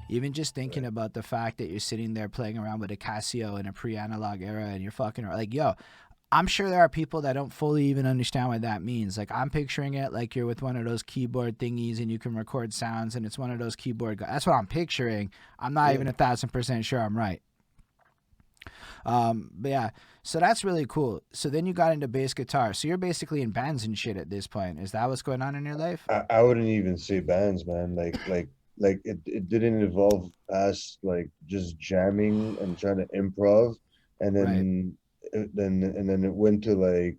Even just thinking Right. about the fact that you're sitting there playing around with a Casio in a pre-analog era and you're fucking like, yo, I'm sure there are people that don't fully even understand what that means. Like, I'm picturing it like you're with one of those keyboard thingies and you can record sounds and it's one of those keyboard. That's what I'm picturing. I'm not Yeah. even 1,000% sure I'm right. But yeah, so that's really cool. So then you got into bass guitar. So you're basically in bands and shit at this point. Is that what's going on in your life? I wouldn't even say bands, man. Like it didn't evolve past like just jamming and trying to improv, and Right. then it went to like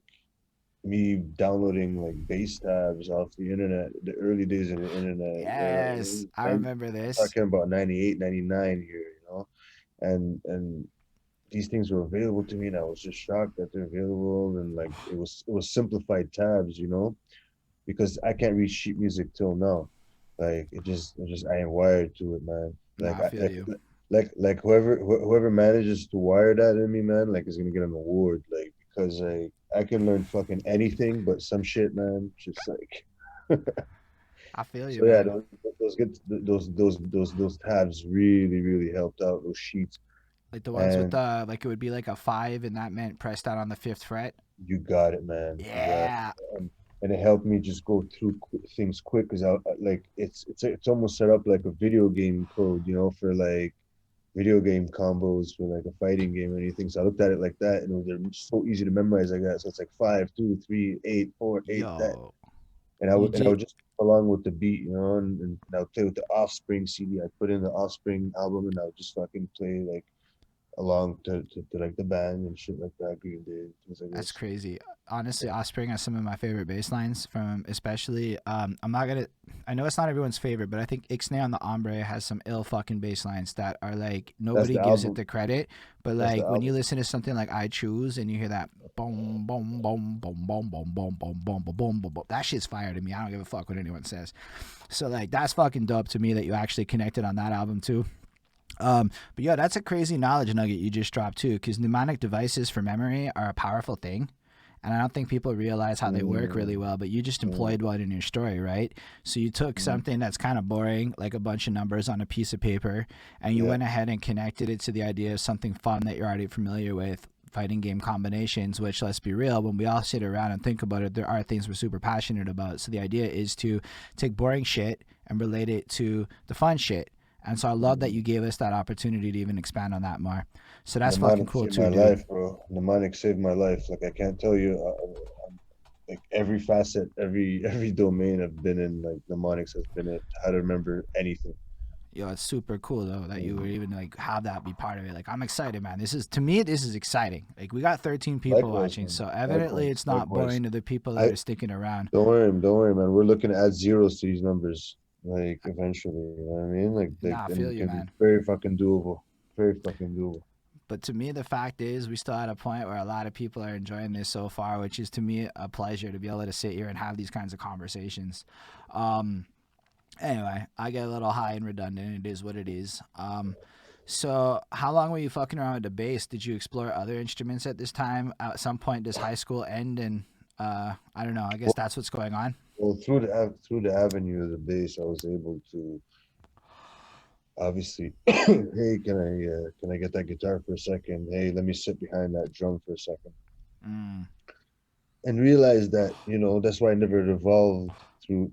me downloading like bass tabs off the internet, the early days of the internet. Yes, I And remember this. talking about 98, 99 here, and these things were available to me, and I was just shocked that they're available, and like it was simplified tabs, because I can't read sheet music till now. Like it just I am wired to it, man. Nah, I feel you. Like whoever manages to wire that in me, man, like is gonna get an award, like because I can learn fucking anything, but some shit, man, just like. I feel you, So yeah, man. those tabs really helped out, those sheets, Like the ones with and like it would be like a five, and that meant press down on the fifth fret. you got it, man. You got it. Yeah. And it helped me just go through things quick because like it's almost set up like a video game code, for like video game combos for like a fighting game or anything. So I looked at it like that, and they're so easy to memorize like that. So it's like 5, 2, 3, 8, 4, 8, that, Yo, and I you would and I did would just follow along with the beat, and I would play with the Offspring CD. I put in the Offspring album, and I would just fucking play like along to like the band and shit like that, Green Day, things like That's this. crazy. Honestly, Yeah. Offspring has some of my favorite bass lines from, especially. I'm not gonna. I know it's not everyone's favorite, but I think Ixnay on the Ombre has some ill fucking bass lines that are like That's nobody the gives it album. the credit. But That's the like when you album. listen to something like I Choose and you hear that boom boom boom boom boom boom boom boom boom boom boom boom, that shit's fire to me. I don't give a fuck what anyone says. So like that's fucking dope to me that you actually connected on that album too. But yeah, that's a crazy knowledge nugget you just dropped too, because mnemonic devices for memory are a powerful thing. And I don't think people realize how they work really Mm, well, but you just mm, employed one in your story, right? So you took mm. something that's kind of boring, like a bunch of numbers on a piece of paper, and you Yeah. went ahead and connected it to the idea of something fun that you're already familiar with, fighting game combinations, which, let's be real, when we all sit around and think about it, there are things we're super passionate about. So the idea is to take boring shit and relate it to the fun shit. And so I love that you Mm. gave us that opportunity to even expand on that more. So that's fucking Mnemonic cool saved too, my dude. life, bro. Mnemonic saved my life. Like I can't tell you, like every facet, every domain I've been in, like mnemonics has been it. How to remember anything. Yo, it's super cool though that you Mm. would even like have that be part of it. Like I'm excited, man. This is, to me, this is exciting. Like we got 13 people Likewise, watching, man. so evidently Likewise, it's not likewise. boring to the people that I are sticking around. don't worry, man. We're looking to add zeros to these numbers, like eventually. You know what I mean? Like, Nah, I and feel you, it's man. very fucking doable. Very fucking doable. But to me, the fact is, we still at a point where a lot of people are enjoying this so far, which is to me a pleasure to be able to sit here and have these kinds of conversations. Um, Anyway, I get a little high and redundant. It is what it is. So how long were you fucking around with the bass? Did you explore other instruments at this time? At some point, does high school end? And I don't know. I guess Well, that's what's going on. well, through the avenue of the bass, I was able to obviously, hey, can I get that guitar for a second? Hey, let me sit behind that drum for a second, Mm, and realize that that's why I never evolved through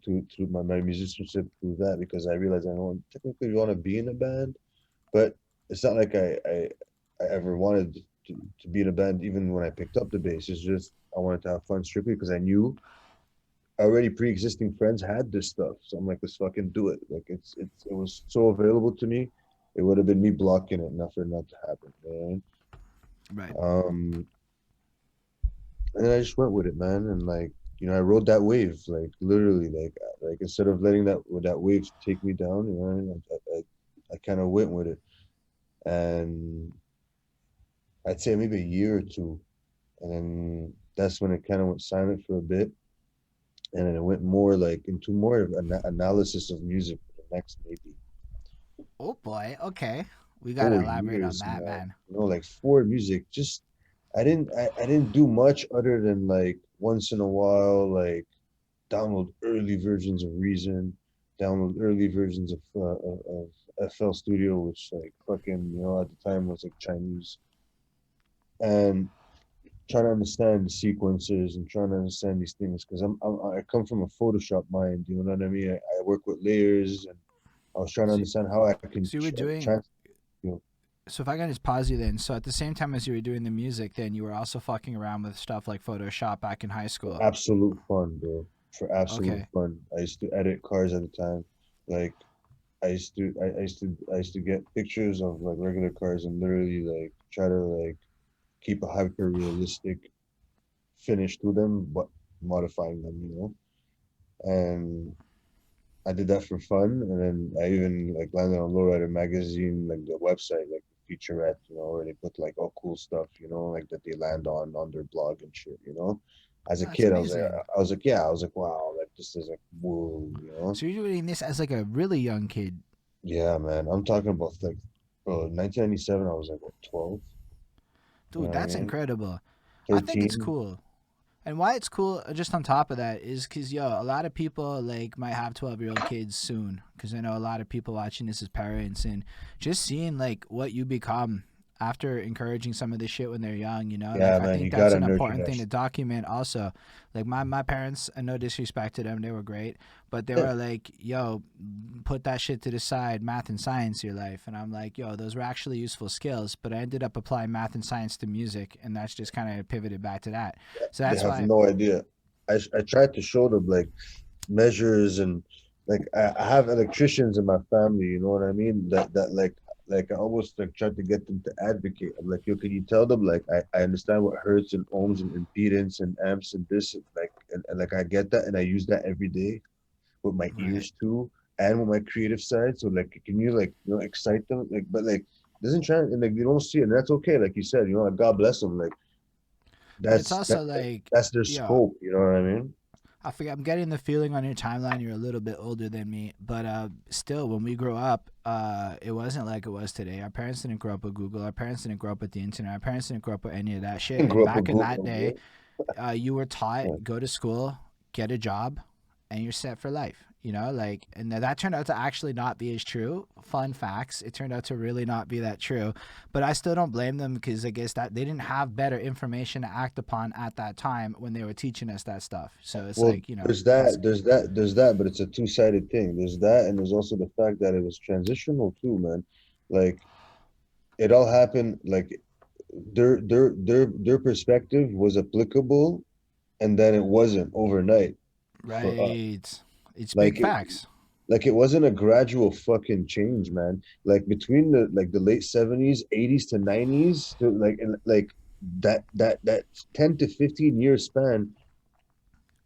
my musicianship through that, because I realized I don't technically want to be in a band, but it's not like I ever wanted to be in a band even when I picked up the bass. It's just I wanted to have fun strictly because I knew already pre-existing friends had this stuff. So I'm like, let's fucking do it. Like it was so available to me. It would have been me blocking it, not for it not to happen. right. And then I just went with it, man. And like, I rode that wave, like literally, like instead of letting that wave take me down, I kind of went with it. And I'd say maybe a year or two, and then that's when it kind of went silent for a bit, and then it went more like into more of an analysis of music for the next maybe Oh boy. Okay. We gotta elaborate on 4 years that, now. man. Like for music. Just I didn't do much other than like once in a while like download early versions of Reason, download early versions of FL Studio, which like fucking at the time was like Chinese, and trying to understand the sequences and trying to understand these things because I come from a Photoshop mind. You know what I mean? I work with layers, and I was trying to So, understand how I can so you were doing. trans. You know, So if I can just pause you then. So at the same time as you were doing the music, then you were also fucking around with stuff like Photoshop back in high for school. absolute fun, bro. For absolute Okay. fun. I used to edit cars at the time. Like I used to get pictures of like regular cars and literally like try to like keep a hyper realistic finish to them, but modifying them, And I did that for fun, and then I even like landed on Lowrider magazine, like the website, like the featurette, where they put like all cool stuff, like that they land on their blog and shit. As a That's kid, amazing. I was like, wow, like this is like whoa. So you're doing this as like a really young kid. Yeah, man. I'm talking about like, bro, 1997. I was like what, 12? You know Dude, what I that's mean? incredible. I think it's 13. cool. And why it's cool, just on top of that, is because, yo, a lot of people, like, might have 12-year-old kids soon. Because I know a lot of people watching this as parents. And just seeing, like, what you become after encouraging some of this shit when they're young, Yeah, like, I man. think You that's gotta an nurture important that thing to shit. document also. Like, my parents, no disrespect to them, they were great. But they were like, yo, put that shit to the side, math and science your life. And I'm like, yo, those were actually useful skills. But I ended up applying math and science to music. And that's just kind of pivoted back to that. So They that's have why. no idea. I tried to show them like measures and like I have electricians in my family, you know what I mean? That like I almost like tried to get them to advocate. I'm like, yo, can you tell them like I understand what hertz and ohms and impedance and amps and this and like and like I get that and I use that every day with my Right. ears too and with my creative side. So like can you like excite them? Like but like doesn't try and like they don't see it and that's okay, like you said, like God bless them. Like But it's that's that also like, that's their yo, scope, you know what I mean? I forget. I'm getting the feeling on your timeline you're a little bit older than me, but still, when we grew up, it wasn't like it was today. Our parents didn't grow up with Google. Our parents didn't grow up with the internet. Our parents didn't grow up with any of that I shit. And grew up with back in that Google, day, bro. you were taught, Yeah. go to school, get a job, and you're set for life. Like, and that turned out to actually not be as true. Fun facts, it turned out to really not be that true. But I still don't blame them because I guess that they didn't have better information to act upon at that time when they were teaching us that stuff. So it's Well, like, there's it's that, there's that, there's that, but it's a two-sided thing. There's that, and there's also the fact that it was transitional too, man. Like it all happened like their perspective was applicable, and then it wasn't overnight for us. right. It's big Like it, facts. like it wasn't a gradual fucking change, man. Like between the late 70s, 80s to 90s to like that 10 to 15 year span,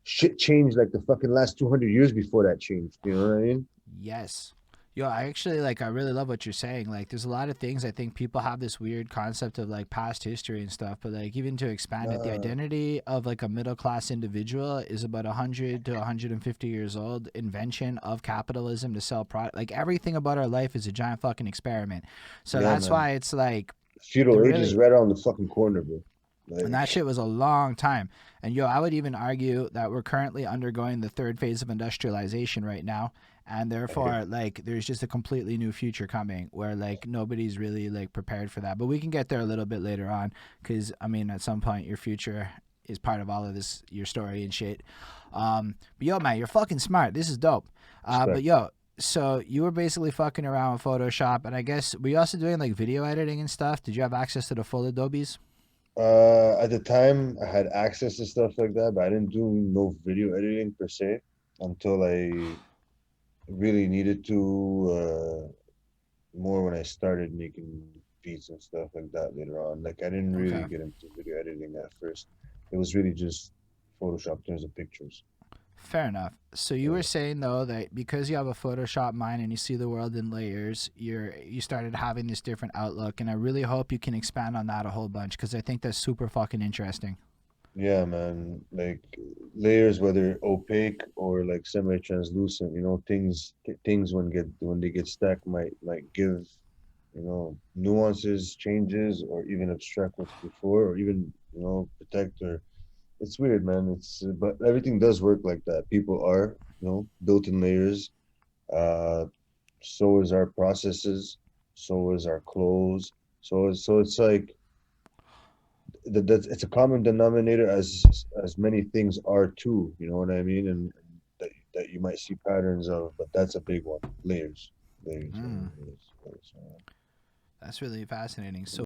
shit changed like the fucking last 200 years before that changed. You know what I mean? Yes. Yo, I actually I really love what you're saying. Like there's a lot of things I think people have this weird concept of like past history and stuff, but like even to expand it, the Nah, identity of like a middle class individual is about 100 to 150 years old. Invention of capitalism to sell product. Like everything about our life is a giant fucking experiment. So yeah, that's man. why it's like the Feudal age is really right around the fucking corner, bro. and Like, that shit was a long time. And yo, I would even argue that we're currently undergoing the third phase of industrialization right now. And I hear. therefore, like, there's just a completely new future coming where, like, nobody's really, like, prepared for that. But we can get there a little bit later on because, I mean, at some point, your future is part of all of this, your story and shit. But yo, man, you're fucking smart. This is dope. But Respect. yo, so you were basically fucking around with Photoshop. And I guess, were you also doing, like, video editing and stuff? Did you have access to the full Adobes? At the time, I had access to stuff like that, but I didn't do no video editing per se until I really needed to. More when I started making beats and stuff like that later on. Like I didn't really Okay. get into video editing at first. It was really just Photoshop in terms of pictures. Fair enough. So you were Yeah. saying though that because you have a Photoshop mind and you see the world in layers, you started having this different outlook, and I really hope you can expand on that a whole bunch because I think that's super fucking interesting. Yeah, man. Like layers, whether opaque or like semi-translucent, things when they get stacked might give, nuances, changes, or even abstract what's before, or even protect or it's weird, man. But everything does work like that. People are built in layers. Uh, so is our processes, so is our clothes. So it's like that it's a common denominator as many things are too. You know what I mean? And that you might see patterns of, but that's a big one. Layers, layers, layers, Mm, layers, layers. that's really fascinating. So